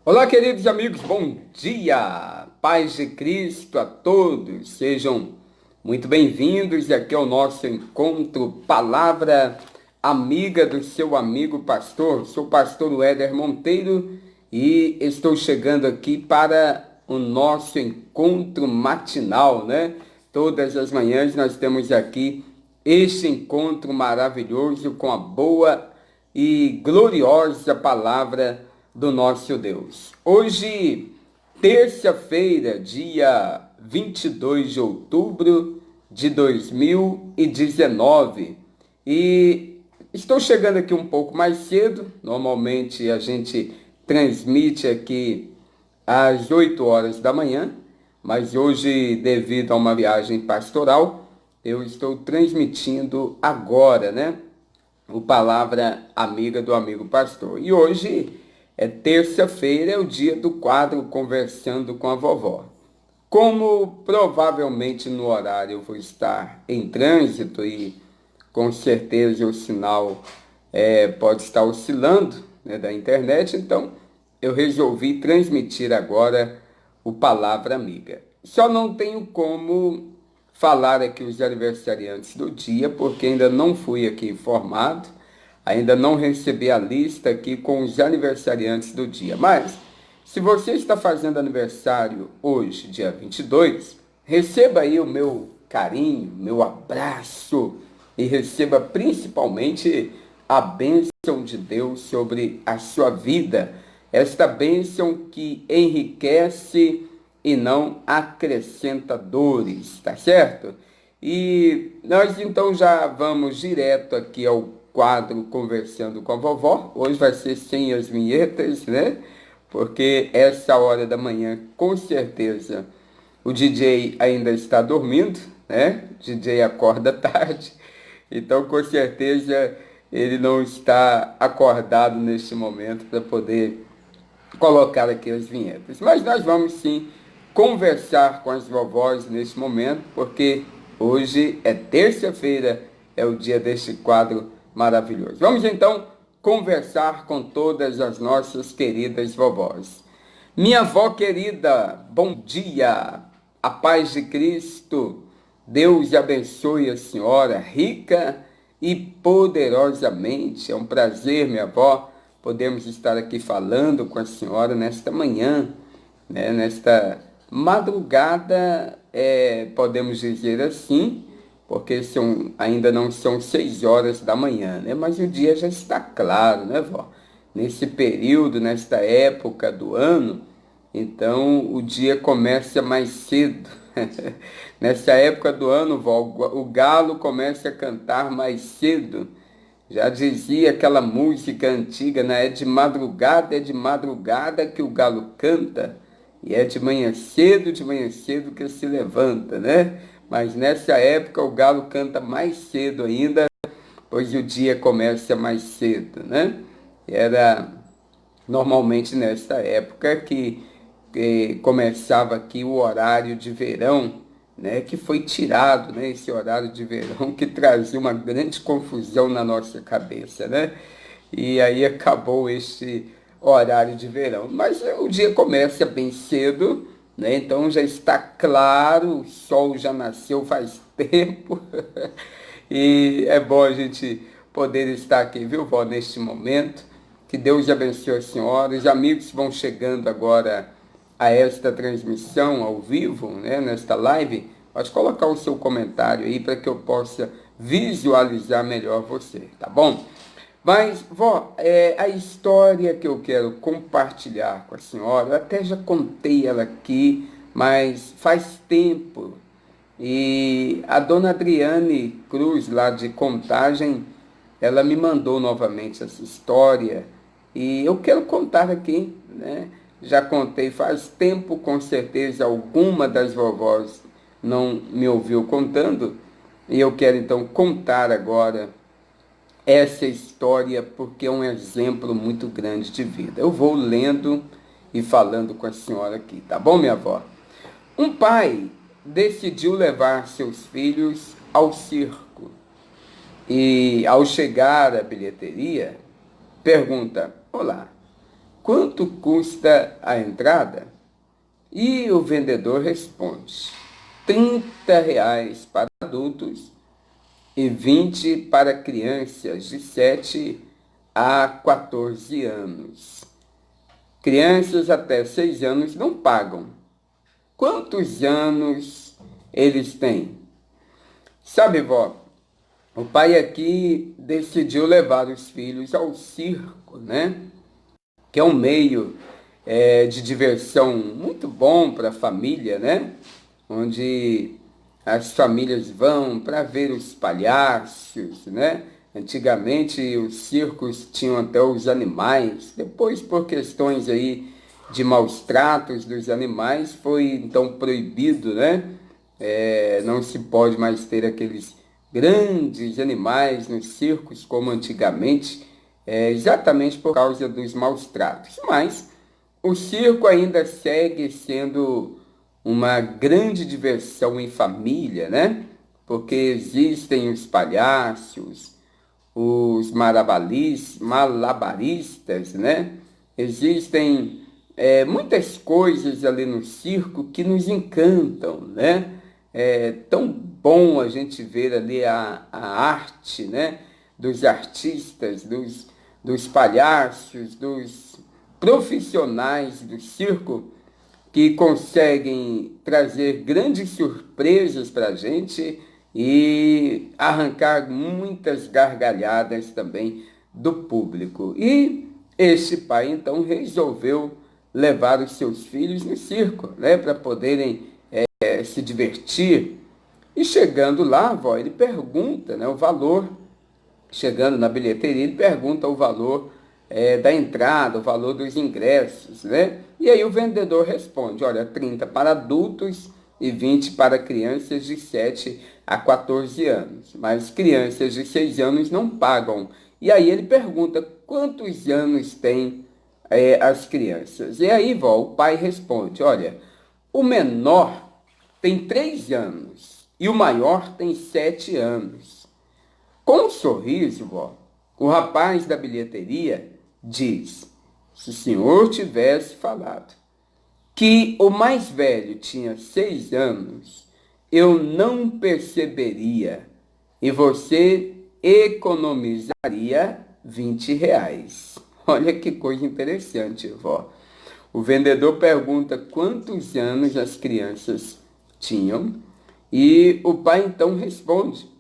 Olá, queridos amigos, bom dia! Paz de Cristo a todos, sejam muito bem-vindos aqui ao nosso encontro Palavra Amiga do seu amigo pastor. Sou o pastor Éder Monteiro e estou chegando aqui para o nosso encontro matinal, né? Todas as manhãs nós temos aqui este encontro maravilhoso com a boa e gloriosa palavra do nosso Deus. Hoje, terça-feira, dia 22 de outubro de 2019, e estou chegando aqui um pouco mais cedo. Normalmente a gente transmite aqui às 8 horas da manhã, mas hoje, devido a uma viagem pastoral, eu estou transmitindo agora, né? O Palavra Amiga do Amigo Pastor. E hoje é terça-feira, é o dia do quadro Conversando com a Vovó. Como provavelmente no horário eu vou estar em trânsito e com certeza o sinal pode estar oscilando, né, da internet, então eu resolvi transmitir agora o Palavra Amiga. Só não tenho como falar aqui os aniversariantes do dia, porque ainda não fui aqui informado, ainda não recebi a lista aqui com os aniversariantes do dia. Mas, se você está fazendo aniversário hoje, dia 22, receba aí o meu carinho, meu abraço e receba principalmente a bênção de Deus sobre a sua vida. Esta bênção que enriquece e não acrescenta dores, tá certo? E nós então já vamos direto aqui ao quadro Conversando com a Vovó. Hoje vai ser sem as vinhetas, né? Porque essa hora da manhã, com certeza, o DJ ainda está dormindo, né? O DJ acorda tarde, então com certeza ele não está acordado neste momento para poder colocar aqui as vinhetas. Mas nós vamos sim conversar com as vovós neste momento, porque hoje é terça-feira, é o dia deste quadro maravilhoso. Vamos então conversar com todas as nossas queridas vovós. Minha avó querida, bom dia, a paz de Cristo, Deus abençoe a senhora rica e poderosamente. É um prazer, minha avó, podemos estar aqui falando com a senhora nesta manhã, né, nesta madrugada, podemos dizer assim, porque ainda não são 6 horas da manhã, né? Mas o dia já está claro, né, vó? Nesse período, nesta época do ano, então o dia começa mais cedo. Nessa época do ano, vó, o galo começa a cantar mais cedo. Já dizia aquela música antiga, né? É de madrugada que o galo canta, e é de manhã cedo que se levanta, né? Mas nessa época o galo canta mais cedo ainda, pois o dia começa mais cedo, né? Era normalmente nessa época que começava aqui o horário de verão, né, que foi tirado, né, esse horário de verão que trazia uma grande confusão na nossa cabeça, né? E aí acabou esse horário de verão. Mas o dia começa bem cedo, né? Então já está claro, o sol já nasceu faz tempo. E é bom a gente poder estar aqui, viu, vó, neste momento. Que Deus abençoe a senhora. Os amigos vão chegando agora a esta transmissão ao vivo, né, nesta live. Pode colocar o seu comentário aí para que eu possa visualizar melhor você, tá bom? Mas, vó, a história que eu quero compartilhar com a senhora, eu até já contei ela aqui, mas faz tempo. E a dona Adriane Cruz, lá de Contagem, ela me mandou novamente essa história e eu quero contar aqui, né? Já contei faz tempo, com certeza alguma das vovós não me ouviu contando, e eu quero então contar agora essa história porque é um exemplo muito grande de vida. Eu vou lendo e falando com a senhora aqui, tá bom, minha avó? Um pai decidiu levar seus filhos ao circo e, ao chegar à bilheteria, pergunta: Olá, quanto custa a entrada? E o vendedor responde, R$ 30 para adultos e 20 para crianças de 7 a 14 anos. Crianças até 6 anos não pagam. Quantos anos eles têm? Sabe, vó, o pai aqui decidiu levar os filhos ao circo, né? Que é um meio de diversão muito bom para a família, né? Onde as famílias vão para ver os palhaços, né? Antigamente os circos tinham até os animais, depois por questões aí de maus tratos dos animais foi então proibido, né? Não se pode mais ter aqueles grandes animais nos circos como antigamente, exatamente por causa dos maus tratos. Mas o circo ainda segue sendo uma grande diversão em família, né? Porque existem os palhaços, os malabaristas, né? Existem muitas coisas ali no circo que nos encantam, né? É tão bom a gente ver ali a arte, né? Dos artistas, dos palhaços, dos profissionais do circo que conseguem trazer grandes surpresas para a gente e arrancar muitas gargalhadas também do público. E este pai então resolveu levar os seus filhos no circo, né, para poderem se divertir. E chegando lá, avó, ele pergunta, né, o valor. Chegando na bilheteria, ele pergunta o valor da entrada, o valor dos ingressos, né? E aí o vendedor responde, olha, 30 para adultos e 20 para crianças de 7 a 14 anos. Mas crianças de 6 anos não pagam. E aí ele pergunta, quantos anos têm as crianças? E aí, vó, o pai responde, olha, o menor tem 3 anos e o maior tem 7 anos. Com um sorriso, vó, o rapaz da bilheteria diz, se o senhor tivesse falado que o mais velho tinha 6 anos, eu não perceberia e você economizaria R$ 20. Olha que coisa interessante, vó. O vendedor pergunta quantos anos as crianças tinham e o pai então responde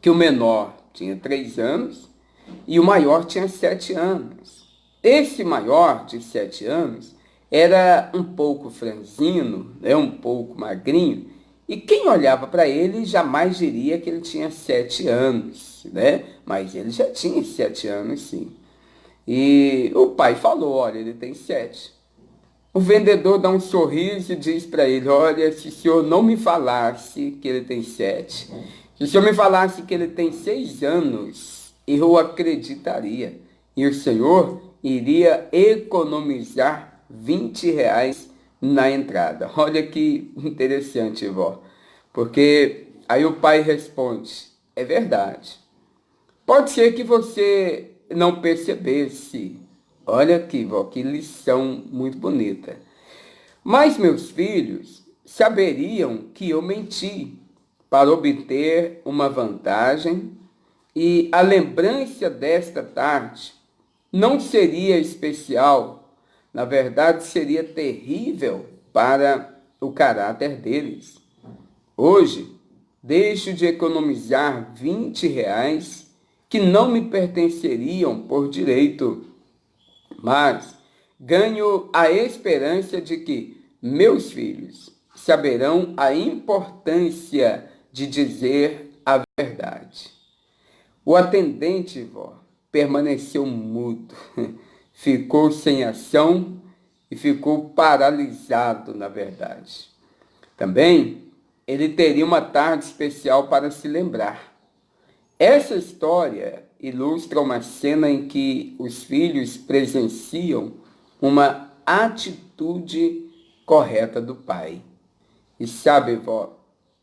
que o menor tinha 3 anos e o maior tinha 7 anos. Esse maior de 7 anos era um pouco franzino, né, um pouco magrinho, e quem olhava para ele jamais diria que ele tinha 7 anos, né? Mas ele já tinha 7 anos, sim. E o pai falou, olha, ele tem 7. O vendedor dá um sorriso e diz para ele, olha, se o senhor não me falasse que ele tem 7, se o senhor me falasse que ele tem 6 anos, eu acreditaria. E o senhor iria economizar R$ 20 na entrada. Olha que interessante, vó. Porque aí o pai responde, é verdade. Pode ser que você não percebesse. Olha aqui, vó, que lição muito bonita. Mas meus filhos saberiam que eu menti para obter uma vantagem e a lembrança desta tarde não seria especial, na verdade seria terrível para o caráter deles. Hoje, deixo de economizar R$ 20 que não me pertenceriam por direito, mas ganho a esperança de que meus filhos saberão a importância de dizer a verdade. O atendente, vó, permaneceu mudo, ficou sem ação e ficou paralisado, na verdade. Também, ele teria uma tarde especial para se lembrar. Essa história ilustra uma cena em que os filhos presenciam uma atitude correta do pai. E sabe, vó,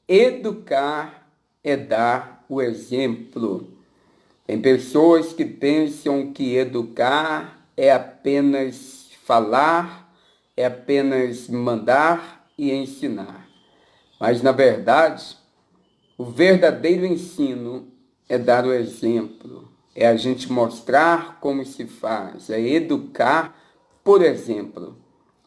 educar é dar o exemplo. Tem pessoas que pensam que educar é apenas falar, é apenas mandar e ensinar. Mas, na verdade, o verdadeiro ensino é dar o exemplo, é a gente mostrar como se faz, é educar por exemplo.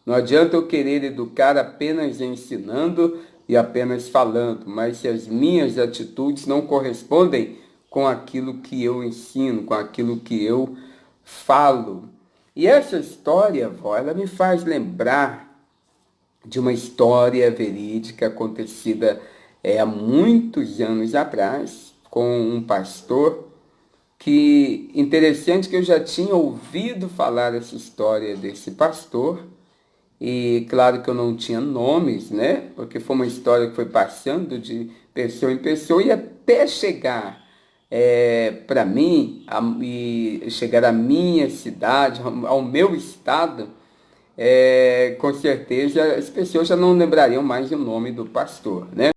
Não adianta eu querer educar apenas ensinando e apenas falando, mas se as minhas atitudes não correspondem com aquilo que eu ensino, com aquilo que eu falo. E essa história, vó, ela me faz lembrar de uma história verídica acontecida há muitos anos atrás com um pastor que interessante que eu já tinha ouvido falar essa história desse pastor e claro que eu não tinha nomes, né? Porque foi uma história que foi passando de pessoa em pessoa e até chegar para mim e chegar à minha cidade, ao meu estado, com certeza as pessoas já não lembrariam mais o nome do pastor, né?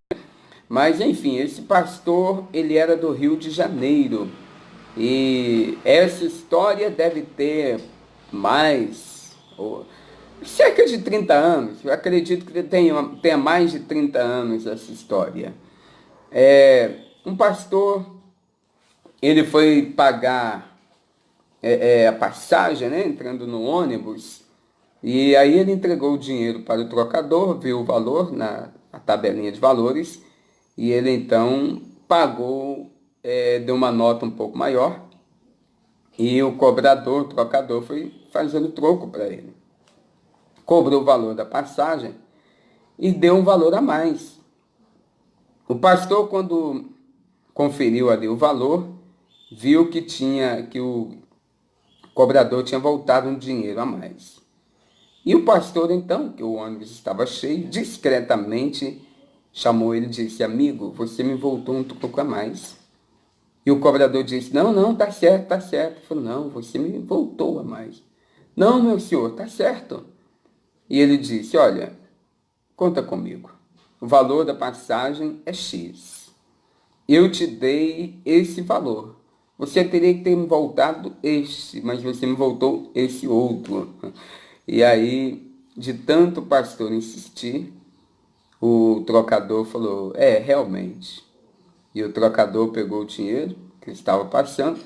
Mas enfim, esse pastor ele era do Rio de Janeiro. E essa história deve ter mais, cerca de 30 anos. Eu acredito que tenha mais de 30 anos essa história. Um pastor, ele foi pagar a passagem, né, entrando no ônibus, e aí ele entregou o dinheiro para o trocador, viu o valor na tabelinha de valores, e ele então pagou, deu uma nota um pouco maior, e o cobrador, o trocador, foi fazendo troco para ele. Cobrou o valor da passagem e deu um valor a mais. O pastor, quando conferiu ali o valor, viu que o cobrador tinha voltado um dinheiro a mais. E o pastor, então, que o ônibus estava cheio, discretamente chamou ele e disse: amigo, você me voltou um troco a mais. E o cobrador disse: não, não, tá certo, tá certo. Ele falou: não, você me voltou a mais. Não, meu senhor, tá certo. E ele disse: olha, conta comigo. O valor da passagem é X. Eu te dei esse valor. Você teria que ter me voltado este, mas você me voltou esse outro. E aí, de tanto o pastor insistir, o trocador falou: realmente. E o trocador pegou o dinheiro que estava passando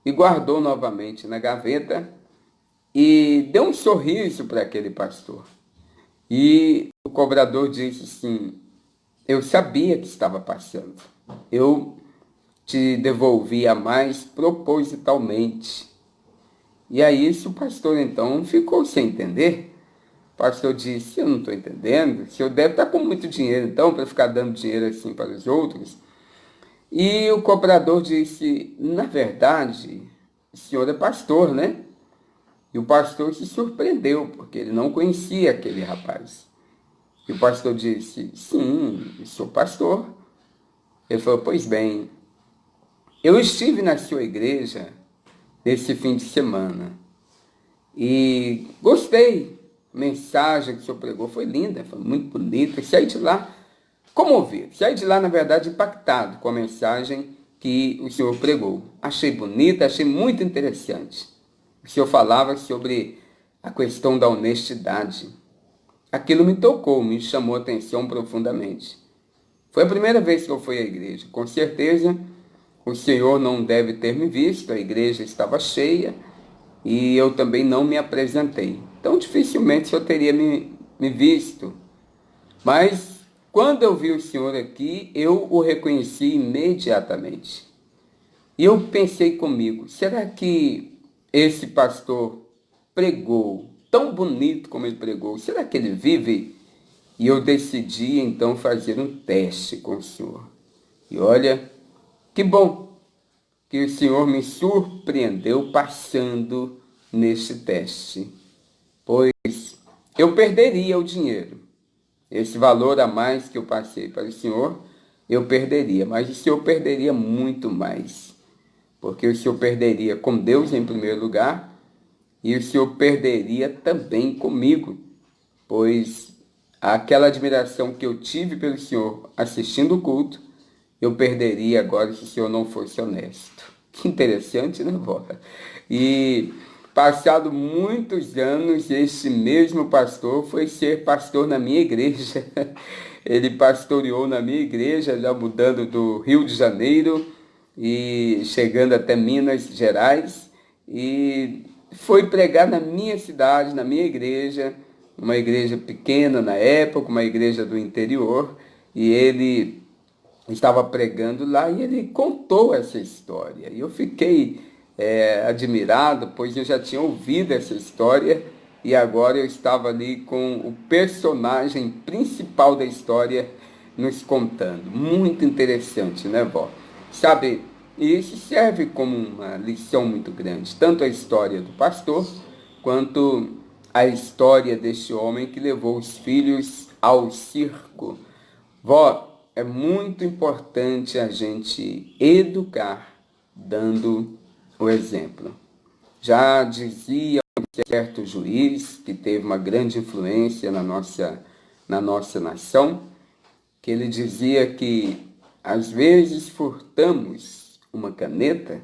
e guardou novamente na gaveta e deu um sorriso para aquele pastor. E o cobrador disse assim: eu sabia que estava passando. Eu te devolvi a mais propositalmente. E aí o pastor então ficou sem entender. O pastor disse: eu não estou entendendo. O senhor deve estar com muito dinheiro então para ficar dando dinheiro assim para os outros. E o cobrador disse: na verdade, o senhor é pastor, né? E o pastor se surpreendeu, porque ele não conhecia aquele rapaz. E o pastor disse: sim, eu sou pastor. Ele falou: pois bem, eu estive na sua igreja nesse fim de semana e gostei. A mensagem que o senhor pregou foi linda, foi muito bonita. Saí de lá comovido. Saí de lá, na verdade, impactado com a mensagem que o senhor pregou. Achei bonita, achei muito interessante. O senhor falava sobre a questão da honestidade. Aquilo me tocou, me chamou a atenção profundamente. Foi a primeira vez que eu fui à igreja. Com certeza, o senhor não deve ter me visto, a igreja estava cheia e eu também não me apresentei. Então, dificilmente o senhor teria me visto. Mas, quando eu vi o senhor aqui, eu o reconheci imediatamente. E eu pensei comigo: será que esse pastor pregou tão bonito como ele pregou? Será que ele vive? E eu decidi então fazer um teste com o senhor. E olha, que bom que o senhor me surpreendeu passando neste teste, pois eu perderia o dinheiro. Esse valor a mais que eu passei para o senhor, eu perderia, mas o senhor perderia muito mais, porque o senhor perderia com Deus em primeiro lugar e o senhor perderia também comigo, pois aquela admiração que eu tive pelo senhor assistindo o culto, eu perderia agora se o senhor não fosse honesto. Que interessante, né, vó? E Passado muitos anos, esse mesmo pastor foi ser pastor na minha igreja. Ele pastoreou na minha igreja, já mudando do Rio de Janeiro e chegando até Minas Gerais. E foi pregar na minha cidade, na minha igreja, uma igreja pequena na época, uma igreja do interior. E ele estava pregando lá e ele contou essa história. E eu fiquei admirado, pois eu já tinha ouvido essa história e agora eu estava ali com o personagem principal da história nos contando. Muito interessante, né, vó? Sabe, e isso serve como uma lição muito grande, tanto a história do pastor, quanto a história deste homem que levou os filhos ao circo. Vó, é muito importante a gente educar dando o exemplo. Já dizia um certo juiz que teve uma grande influência na nossa nação, que ele dizia que às vezes furtamos uma caneta,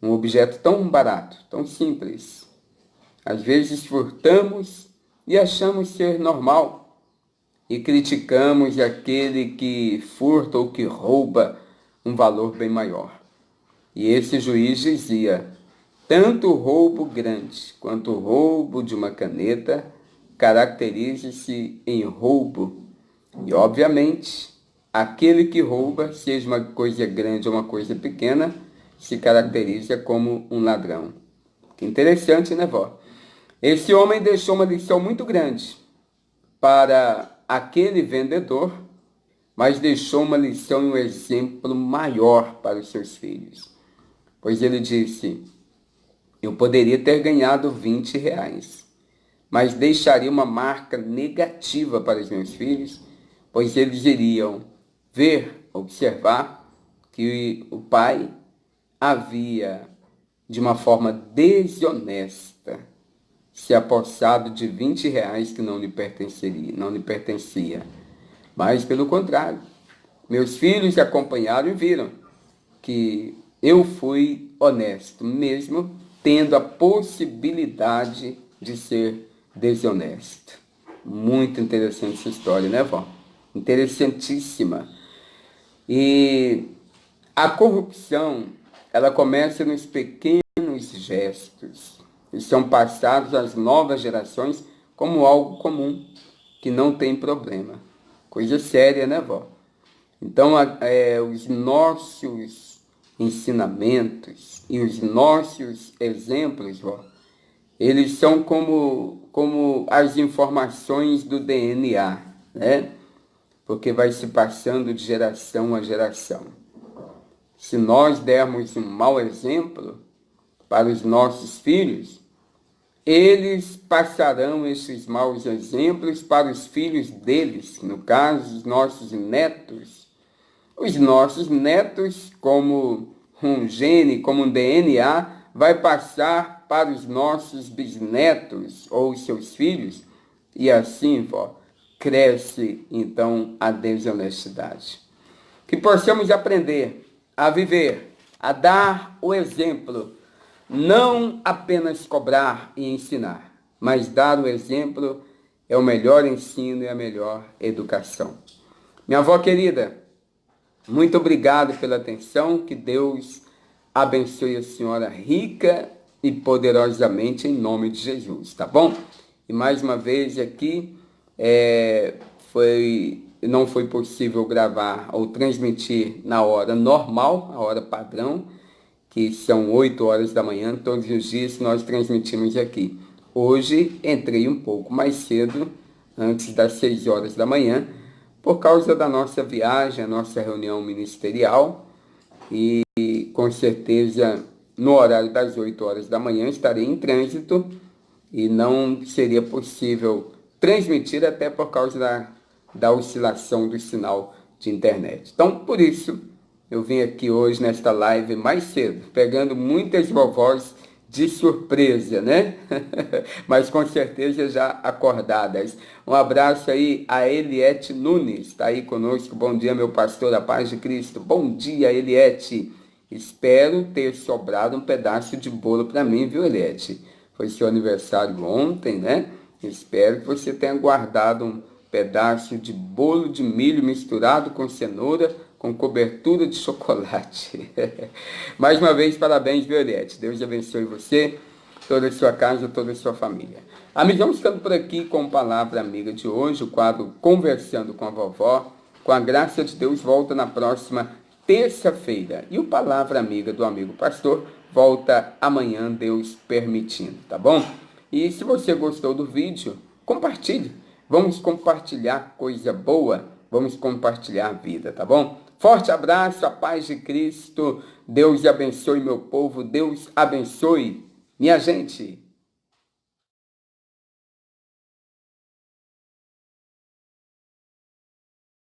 um objeto tão barato, tão simples. Às vezes furtamos e achamos ser normal e criticamos aquele que furta ou que rouba um valor bem maior. E esse juiz dizia: tanto o roubo grande quanto o roubo de uma caneta caracteriza-se em roubo. E, obviamente, aquele que rouba, seja uma coisa grande ou uma coisa pequena, se caracteriza como um ladrão. Que interessante, né, vó? Esse homem deixou uma lição muito grande para aquele vendedor, mas deixou uma lição e um exemplo maior para os seus filhos. Pois ele disse: eu poderia ter ganhado R$ 20, mas deixaria uma marca negativa para os meus filhos, pois eles iriam ver, observar que o pai havia, de uma forma desonesta, se apossado de R$ 20 que não lhe pertencia. Mas, pelo contrário, meus filhos acompanharam e viram que eu fui honesto, mesmo tendo a possibilidade de ser desonesto. Muito interessante essa história, né, vó? Interessantíssima. E a corrupção, ela começa nos pequenos gestos e são passados às novas gerações como algo comum, que não tem problema. Coisa séria, né, vó? Então, os nossos ensinamentos e os nossos exemplos, ó, eles são como as informações do DNA, né? Porque vai se passando de geração a geração. Se nós dermos um mau exemplo para os nossos filhos, eles passarão esses maus exemplos para os filhos deles, no caso, os nossos netos. Os nossos netos, como um gene, como um DNA, vai passar para os nossos bisnetos ou os seus filhos, e assim, vó, cresce então a desonestidade. Que possamos aprender a viver, a dar o exemplo, não apenas cobrar e ensinar, mas dar o exemplo é o melhor ensino e a melhor educação. Minha avó querida, muito obrigado pela atenção, que Deus abençoe a senhora rica e poderosamente em nome de Jesus, tá bom? E mais uma vez aqui, não foi possível gravar ou transmitir na hora normal, a hora padrão, que são 8 horas da manhã, todos os dias nós transmitimos aqui. Hoje entrei um pouco mais cedo, antes das 6 horas da manhã, por causa da nossa viagem, a nossa reunião ministerial, e com certeza no horário das 8 horas da manhã estarei em trânsito e não seria possível transmitir até por causa da oscilação do sinal de internet. Então, por isso, eu vim aqui hoje nesta live mais cedo, pegando muitas vovós de surpresa, né? Mas com certeza já acordadas. Um abraço aí a Eliette Nunes, está aí conosco. Bom dia, meu pastor, a paz de Cristo. Bom dia, Eliette. Espero ter sobrado um pedaço de bolo para mim, viu, Eliette? Foi seu aniversário ontem, né? Espero que você tenha guardado um pedaço de bolo de milho misturado com cenoura, com cobertura de chocolate. Mais uma vez, parabéns, Violete. Deus abençoe você, toda a sua casa, toda a sua família. Amigos, vamos ficando por aqui com a Palavra Amiga de hoje, o quadro Conversando com a Vovó. Com a graça de Deus, volta na próxima terça-feira. E o Palavra Amiga do amigo pastor volta amanhã, Deus permitindo, tá bom? E se você gostou do vídeo, compartilhe. Vamos compartilhar coisa boa, vamos compartilhar a vida, tá bom? Forte abraço, a paz de Cristo. Deus abençoe meu povo, Deus abençoe minha gente.